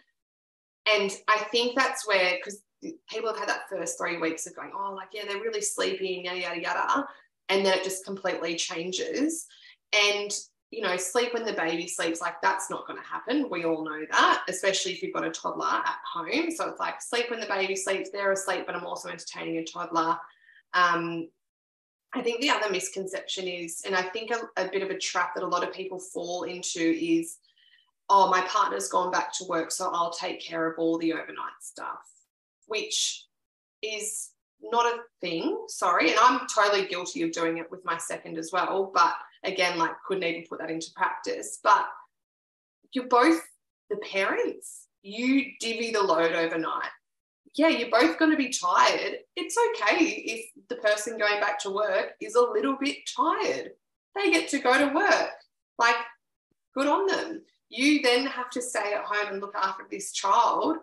And I think that's where, because people have had that first 3 weeks of going, oh, like, yeah, they're really sleepy and yada, yada, yada. And then it just completely changes. And, sleep when the baby sleeps, like, that's not going to happen. We all know that, especially if you've got a toddler at home. So it's like, sleep when the baby sleeps, they're asleep, but I'm also entertaining a toddler. I think the other misconception is, and I think a bit of a trap that a lot of people fall into is, oh, my partner's gone back to work, so I'll take care of all the overnight stuff, which is not a thing, sorry. And I'm totally guilty of doing it with my second as well. But again, like, couldn't even put that into practice. But you're both the parents. You divvy the load overnight. Yeah, you're both going to be tired. It's okay if the person going back to work is a little bit tired. They get to go to work. Like, good on them. You then have to stay at home and look after this child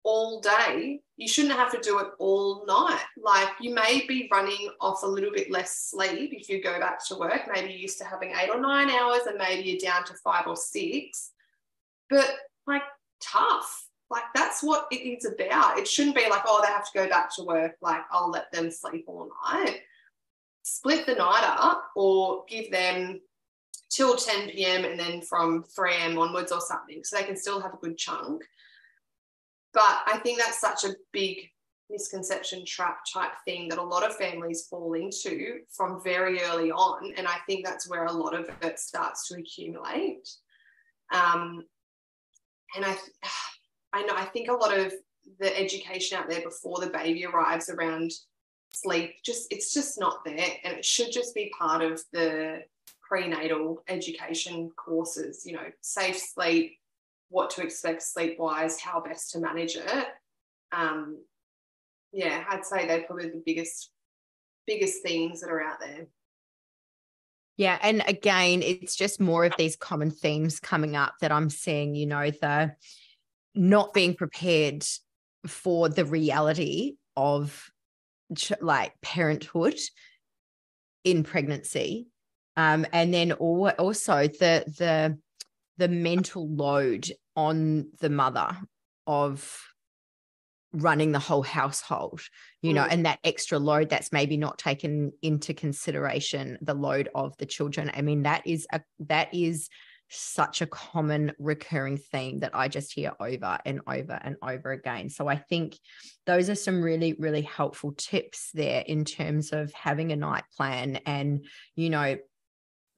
all day. You shouldn't have to do it all night. Like, you may be running off a little bit less sleep if you go back to work. Maybe you're used to having 8 or 9 hours and maybe you're down to 5 or 6. But, like, tough. Like, that's what it is about. It shouldn't be like, oh, they have to go back to work, like, I'll let them sleep all night. Split the night up, or give them till 10 p.m. and then from 3 a.m. onwards or something, so they can still have a good chunk. But I think that's such a big misconception trap type thing that a lot of families fall into from very early on. And I think that's where a lot of it starts to accumulate. And I think a lot of the education out there before the baby arrives around sleep, it's just not there. And it should just be part of the prenatal education courses, safe sleep, what to expect sleep-wise, how best to manage it. I'd say they're probably the biggest things that are out there. Yeah, and again, it's just more of these common themes coming up that I'm seeing, the not being prepared for the reality of like parenthood in pregnancy, and then also the mental load on the mother of running the whole household, and that extra load that's maybe not taken into consideration, the load of the children. I mean, that is such a common recurring theme that I just hear over and over and over again. So I think those are some really, really helpful tips there in terms of having a night plan and,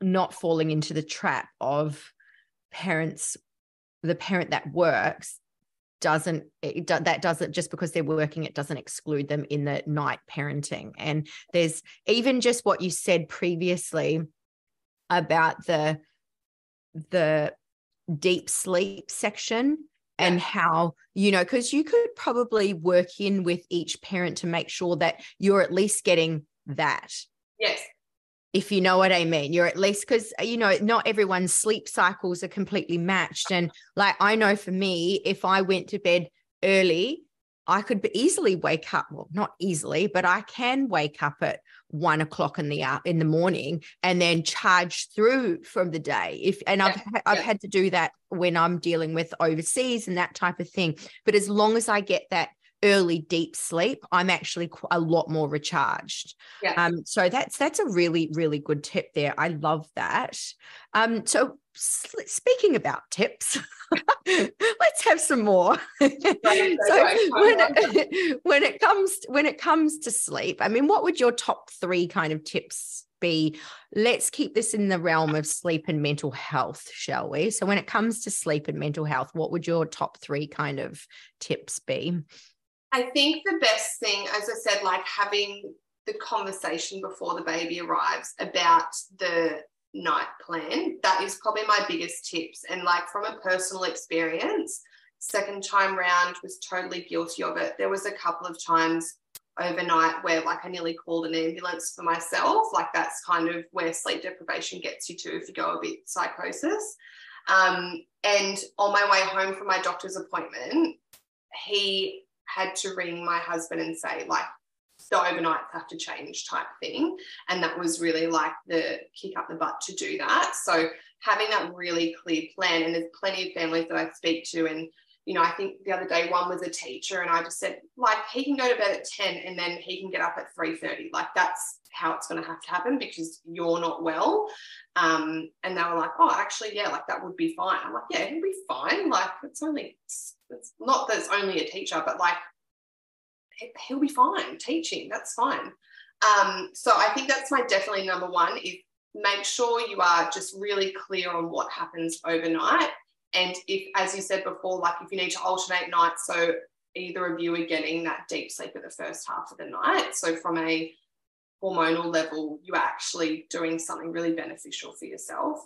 not falling into the trap of the parent that works doesn't just because they're working, it doesn't exclude them in the night parenting. And there's even just what you said previously about the deep sleep section and how, because you could probably work in with each parent to make sure that you're at least getting that. Yes. If you know what I mean, you're at least, because, not everyone's sleep cycles are completely matched. And like, I know for me, if I went to bed early, I could easily wake up. Well, not easily, but I can wake up at 1 o'clock in the morning and then charge through from the day. I've had to do that when I'm dealing with overseas and that type of thing. But as long as I get that early deep sleep, I'm actually a lot more recharged. So that's a really, really good tip there. I love that. So speaking about tips, let's have some more. When it comes to sleep, I mean, what would your top 3 kind of tips be? Let's keep this in the realm of sleep and mental health, shall we? So when it comes to sleep and mental health, what would your top 3 kind of tips be? I think the best thing, as I said, like having the conversation before the baby arrives about the night plan, that is probably my biggest tips. And like from a personal experience, second time round was totally guilty of it. There was a couple of times overnight where like I nearly called an ambulance for myself. Like that's kind of where sleep deprivation gets you to if you go a bit psychosis. And on my way home from my doctor's appointment, he had to ring my husband and say, like, the overnights have to change type thing. And that was really like the kick up the butt to do that. So having that really clear plan, and there's plenty of families that I speak to, and, I think the other day one was a teacher and I just said, like, he can go to bed at 10 and then he can get up at 3:30. Like, that's how it's going to have to happen because you're not well. And they were like, oh, actually, yeah, like that would be fine. I'm like, yeah, it'll be fine. Like, it's not that it's only a teacher, but like, he'll be fine teaching. That's fine. So I think that's my definitely number 1 is make sure you are just really clear on what happens overnight. And if, as you said before, like if you need to alternate nights, so either of you are getting that deep sleep at the first half of the night. So from a hormonal level, you're actually doing something really beneficial for yourself.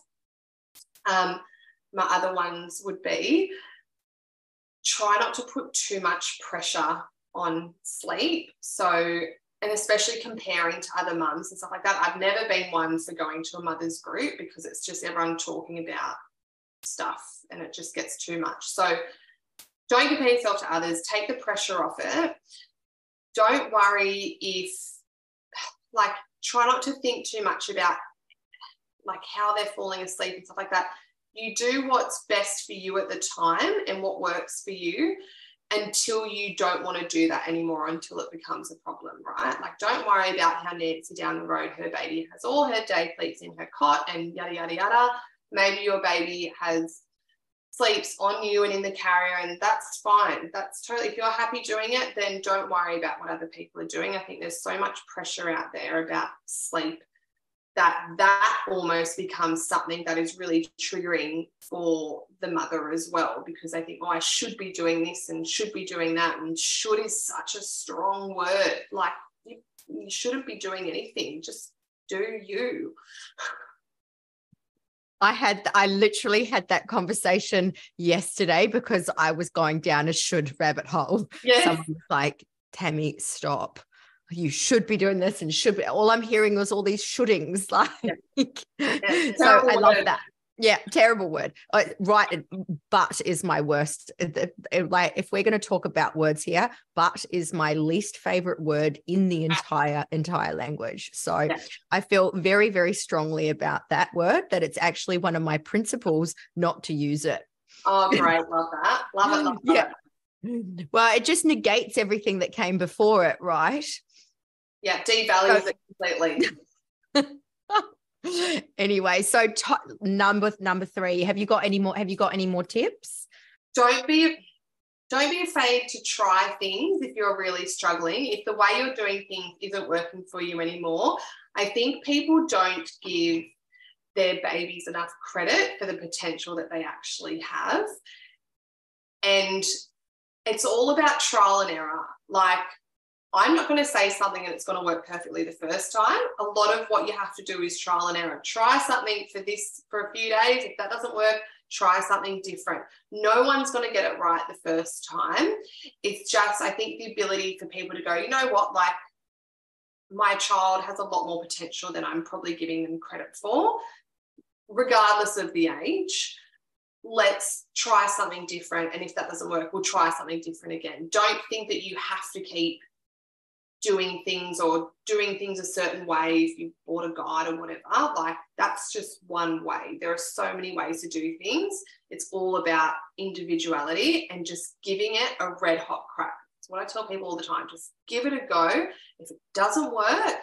My other ones would be try not to put too much pressure on sleep. So, and especially comparing to other mums and stuff like that. I've never been one for going to a mother's group because it's just everyone talking about stuff and it just gets too much. So don't compare yourself to others. Take the pressure off it. Don't worry if, like, try not to think too much about like how they're falling asleep and stuff like that. You do what's best for you at the time and what works for you until you don't want to do that anymore, until it becomes a problem, right? Like, don't worry about how Nancy down the road, her baby has all her day sleeps in her cot and yada, yada, yada. Maybe your baby sleeps on you and in the carrier, and that's fine. That's totally, if you're happy doing it, then don't worry about what other people are doing. I think there's so much pressure out there about sleep that almost becomes something that is really triggering for the mother as well, because they think, oh, I should be doing this and should be doing that, and should is such a strong word. Like, you shouldn't be doing anything, just do you. I literally had that conversation yesterday because I was going down a should rabbit hole. Yes. Someone was like, Tammy, stop. You should be doing this and should be. All I'm hearing was all these shouldings. Like, so I love that. Yeah, terrible word. Right, but is my worst. Like, if we're going to talk about words here, but is my least favorite word in the entire language. So yeah. I feel very, very strongly about that word, that it's actually one of my principles not to use it. Oh, great. Love that. Love it. Well, it just negates everything that came before it, right? Yeah, devalues it completely. Anyway, so number 3, have you got any more tips? Don't be afraid to try things if you're really struggling. If the way you're doing things isn't working for you anymore, I think people don't give their babies enough credit for the potential that they actually have. And it's all about trial and error. Like, I'm not going to say something and it's going to work perfectly the first time. A lot of what you have to do is trial and error. Try something for a few days. If that doesn't work, try something different. No one's going to get it right the first time. It's just, I think, the ability for people to go, you know what, like, my child has a lot more potential than I'm probably giving them credit for, regardless of the age. Let's try something different. And if that doesn't work, we'll try something different again. Don't think that you have to keep doing things a certain way if you bought a guide or whatever. Like, that's just one way. There are so many ways to do things. It's all about individuality and just giving it a red hot crack. That's what I tell people all the time. Just give it a go. If it doesn't work,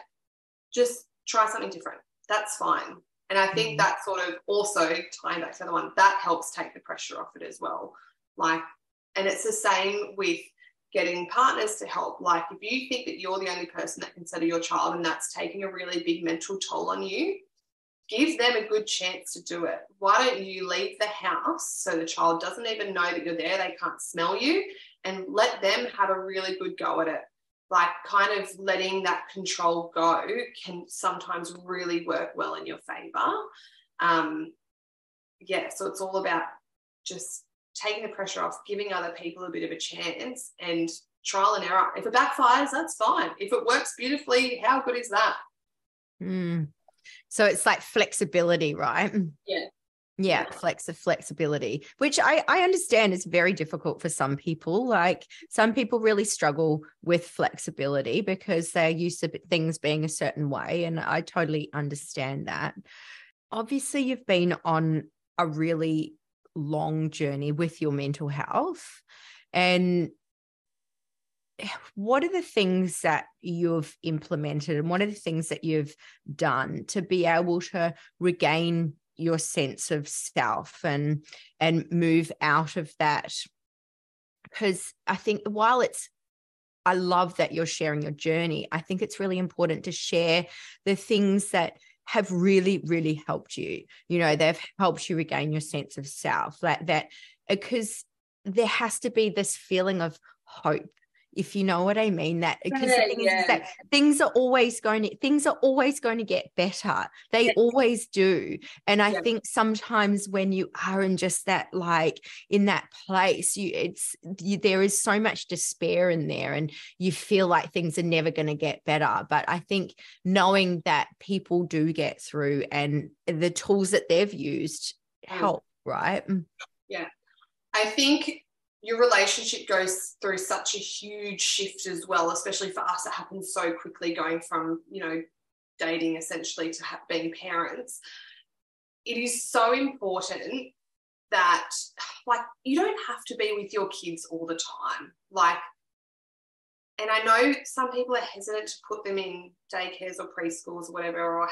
just try something different. That's fine. And I think that sort of also, tying back to the other one, that helps take the pressure off it as well. Like, and it's the same with getting partners to help. Like, if you think that you're the only person that can settle your child and that's taking a really big mental toll on you, give them a good chance to do it. Why don't you leave the house so the child doesn't even know that you're there, they can't smell you, and let them have a really good go at it. Like, kind of letting that control go can sometimes really work well in your favour. So it's all about just taking the pressure off, giving other people a bit of a chance, and trial and error. If it backfires, that's fine. If it works beautifully, how good is that? So it's like flexibility, right? Yeah, flexibility, which I understand is very difficult for some people. Like, some people really struggle with flexibility because they're used to things being a certain way, and I totally understand that. Obviously, you've been on a really long journey with your mental health, and what are the things that you've implemented and what are the things that you've done to be able to regain your sense of self and move out of that? Because I think I love that you're sharing your journey. I think it's really important to share the things that have really, really helped you. You know, they've helped you regain your sense of self, that because there has to be this feeling of hope, if you know what I mean. That because the thing is that things are always going to get better. They always do. And I think sometimes when you are in just that, like, in that place, there is so much despair in there, and you feel like things are never going to get better. But I think knowing that people do get through, and the tools that they've used help, right? Yeah. I think your relationship goes through such a huge shift as well, especially for us. It happens so quickly, going from, dating essentially to being parents. It is so important that, like, you don't have to be with your kids all the time. Like, and I know some people are hesitant to put them in daycares or preschools or whatever, or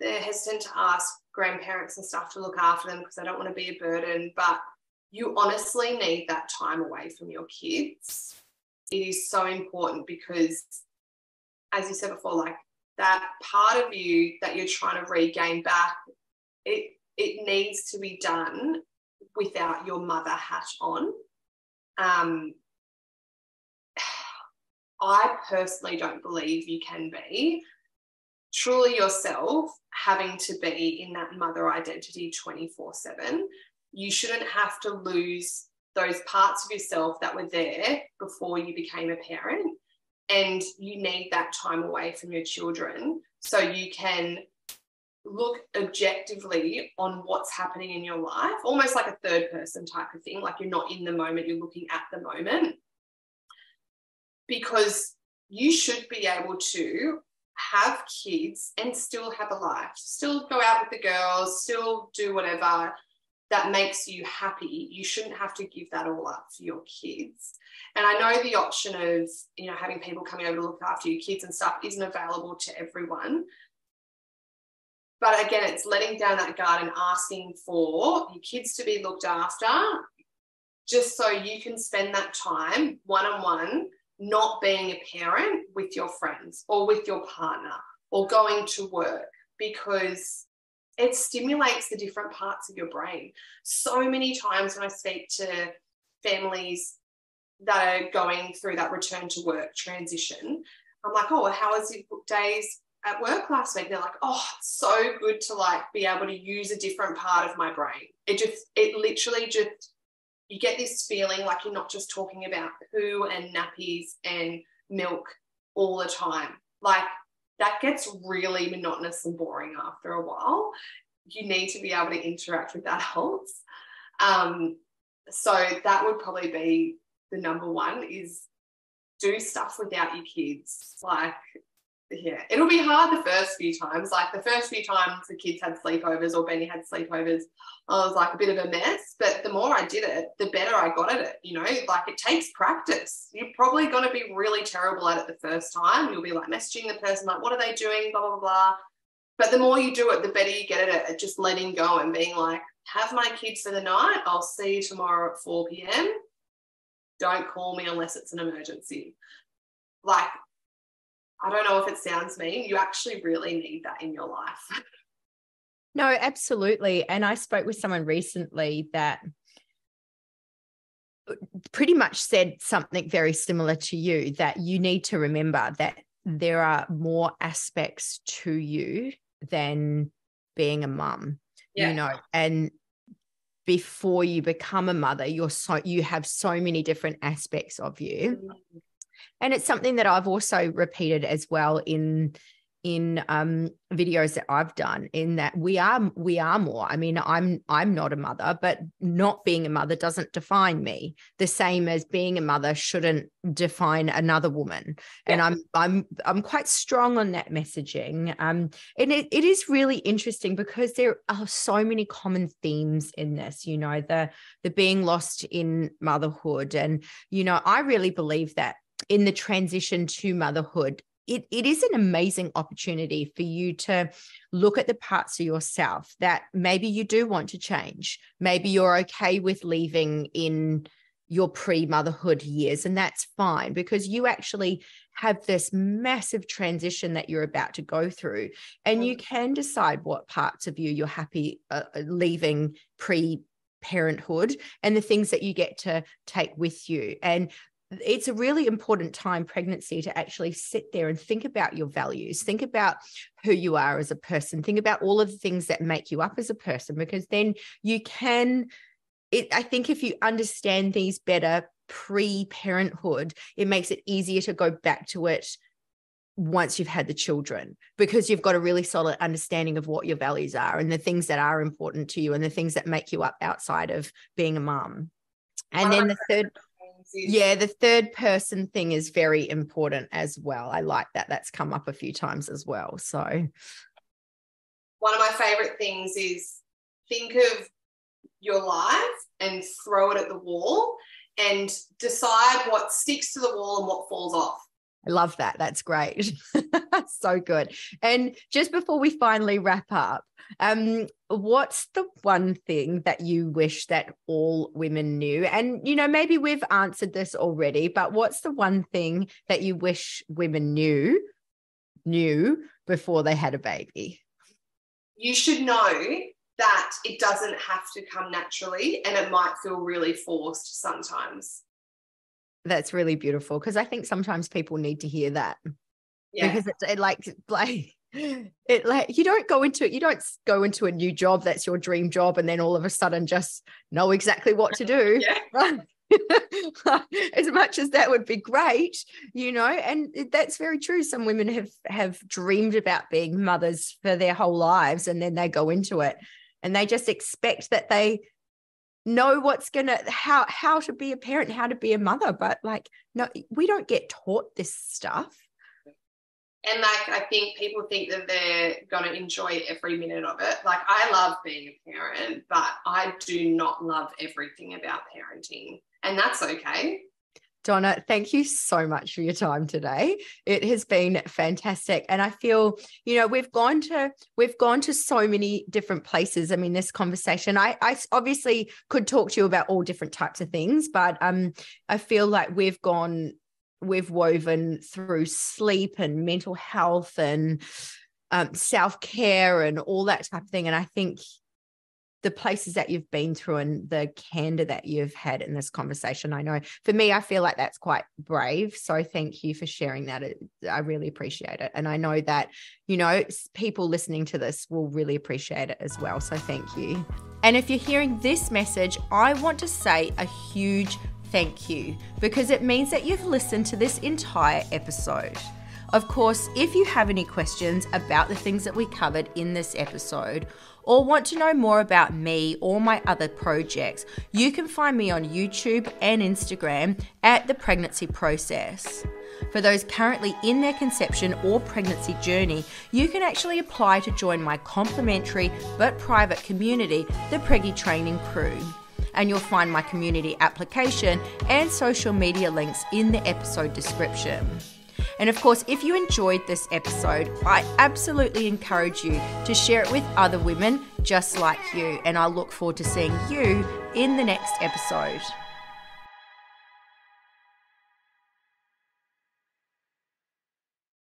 they're hesitant to ask grandparents and stuff to look after them because they don't want to be a burden. But you honestly need that time away from your kids. It is so important because, as you said before, like, that part of you that you're trying to regain back, it needs to be done without your mother hat on. I personally don't believe you can be truly yourself having to be in that mother identity 24/7. You shouldn't have to lose those parts of yourself that were there before you became a parent, and you need that time away from your children so you can look objectively on what's happening in your life, almost like a third person type of thing. Like, you're not in the moment, you're looking at the moment, because you should be able to have kids and still have a life, still go out with the girls, still do whatever that makes you happy. You shouldn't have to give that all up for your kids. And I know the option of, having people coming over to look after your kids and stuff isn't available to everyone. But again, it's letting down that guard and asking for your kids to be looked after, just so you can spend that time one-on-one, not being a parent, with your friends or with your partner or going to work, because it stimulates the different parts of your brain. So many times when I speak to families that are going through that return to work transition, I'm like, oh, how was your days at work last week, they're like, oh, it's so good to like be able to use a different part of my brain. It literally just, you get this feeling like you're not just talking about poo and nappies and milk all the time. Like that gets really monotonous and boring after a while. You need to be able to interact with adults. So that would probably be the number one, is do stuff without your kids. Like, yeah, it'll be hard the first few times. Like the first few times the kids had sleepovers or Benny had sleepovers, I was like a bit of a mess. But the more I did it, the better I got at it. You know, like it takes practice. You're probably going to be really terrible at it the first time. You'll be like messaging the person like, what are they doing, blah, blah, blah. But the more you do it, the better you get at it, at just letting go and being like, have my kids for the night. I'll see you tomorrow at 4 p.m. Don't call me unless it's an emergency. Like, I don't know if it sounds mean. You actually really need that in your life. No, absolutely. And I spoke with someone recently that pretty much said something very similar to you, that you need to remember that there are more aspects to you than being a mum, you know, and before you become a mother, you have so many different aspects of you. Mm-hmm. And it's something that I've also repeated as well in videos that I've done, in that we are more. I mean, I'm not a mother, but not being a mother doesn't define me. The same as being a mother shouldn't define another woman. Yeah. And I'm quite strong on that messaging. And it is really interesting because there are so many common themes in this, you know, the being lost in motherhood. And, you know, I really believe that in the transition to motherhood, it is an amazing opportunity for you to look at the parts of yourself that maybe you do want to change. Maybe you're okay with leaving in your pre-motherhood years, and that's fine, because you actually have this massive transition that you're about to go through, and you can decide what parts of you you're happy leaving pre-parenthood and the things that you get to take with you. And it's a really important time, pregnancy, to actually sit there and think about your values, think about who you are as a person, think about all of the things that make you up as a person, because then you can, I think if you understand these better pre-parenthood, it makes it easier to go back to it once you've had the children, because you've got a really solid understanding of what your values are and the things that are important to you and the things that make you up outside of being a mum. And then the third person thing is very important as well. I like that. That's come up a few times as well. So one of my favorite things is think of your life and throw it at the wall and decide what sticks to the wall and what falls off. I love that. That's great. So good. And just before we finally wrap up, what's the one thing that you wish that all women knew? And, you know, maybe we've answered this already, but what's the one thing that you wish women knew before they had a baby? You should know that it doesn't have to come naturally, and it might feel really forced sometimes. That's really beautiful, because I think sometimes people need to hear that. Yeah. Because you don't go into a new job that's your dream job and then all of a sudden just know exactly what to do. Yeah. As much as that would be great, you know, and that's very true. Some women have dreamed about being mothers for their whole lives, and then they go into it and they just expect that they know how to be a parent, how to be a mother. But like, no, we don't get taught this stuff. And like, I think people think that they're going to enjoy every minute of it. Like, I love being a parent, but I do not love everything about parenting, and that's okay. Donna, thank you so much for your time today. It has been fantastic. And I feel, you know, we've gone to so many different places. I mean, this conversation, I obviously could talk to you about all different types of things, but I feel like we've woven through sleep and mental health and self-care and all that type of thing. And I think the places that you've been through and the candor that you've had in this conversation. I know for me, I feel like that's quite brave. So thank you for sharing that. I really appreciate it. And I know that, you know, people listening to this will really appreciate it as well. So thank you. And if you're hearing this message, I want to say a huge thank you, because it means that you've listened to this entire episode. Of course, if you have any questions about the things that we covered in this episode, or want to know more about me or my other projects, you can find me on YouTube and Instagram at The Pregnancy Process. For those currently in their conception or pregnancy journey, you can actually apply to join my complimentary but private community, the Preggy Training Crew. And you'll find my community application and social media links in the episode description. And of course, if you enjoyed this episode, I absolutely encourage you to share it with other women just like you. And I look forward to seeing you in the next episode.